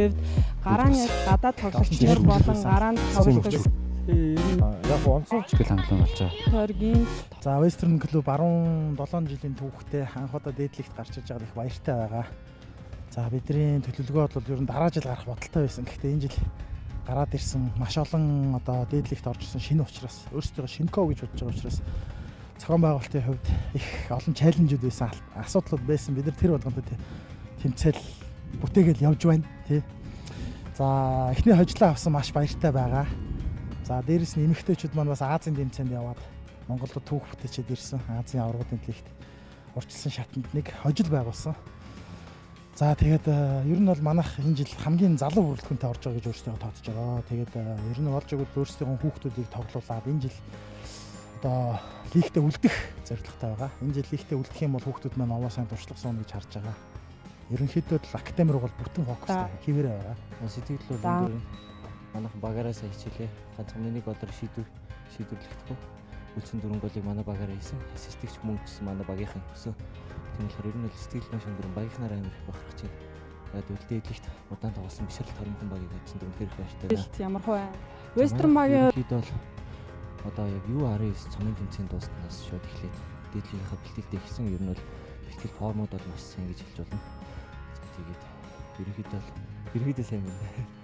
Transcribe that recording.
хувьд гараа нь яг гадаад тоглогчдор болон гараанд тоглох яг онцолж гэл хангалуун болж байгаа. төргийн За Western клуб 17 жилийн түүхтэй анх удаа дээдлэгт гарч иж байгаад их баяртай байгаа. За бидний төлөвлөгөө бол ер нь дараа жил гарах бодолтой байсан. Гэхдээ энэ жил гараад ирсэн маш олон одоо дээдлэгт орж ирсэн шинэ учраас өөрсдөө шинко гэж бодож байгаа учраас зохион байгуулалтын хувьд их олон чаленжууд байсан, асуудлууд байсан. Бид нар тэр болгонд тэмцэл бүтээгээл явж байна тий. За эхний хожлоо авсан маш баяртай байгаа. За дээрэс нь эмэгтэйчүүд маань бас Азийн тэмцээнд яваад Монголд түүх бүтээчээд ирсэн. Азийн аврагын лигт урьдчилсан шатанд нэг хожил байгуулсан. За тэгээд ер нь бол манайх энэ жил хамгийн залуу бүрэлдэхүүнтэй орж байгаа гэж өөрсдөө тооцож байгаа. Тэгээд ер нь болж байгаа өөрсдийн хүүхдүүдийг тоглуулад энэ жил одоо лигтээ үлдэх зорилготой байгаа. Энэ жил лигтээ үлдэх юм бол хүүхдүүд маань овоо сайн туршлага суuna гэж харж байгаа. Ерөнхийдөө л академи руу бол бүтэн фокустай хിവэрэ байгаа. Сэтгэл бол энэ манайхан багаараа сая хичээлээ. Ганцхан нэг өдөр шийдвэрлэхгүй. Үлдсэн 4 голыг манай багаараа хийсэн. Ассистигч мөн гэсэн манай багийнхан өсөө. Тийм болохоор ер нь сэтгэл маш өндөр багийнхнаар амир их бахархаж байна. Тэгээд үлдээдлэгт удаан тоглосон бишрэл тормхон багийг хийсэн дүнхээр их баяртай байна. ямар хуваа Western багийн хэд бол одоо яг U19 цомын тэмцээний дууснаас шууд эхлээд дээдлийнхаа бэлтгэлтэй ихсэн. Ер нь бол бэлтгэл формууд бол маш сайн гэж хэлж болно. За тэгээд ерөнхийдөө сайн байна.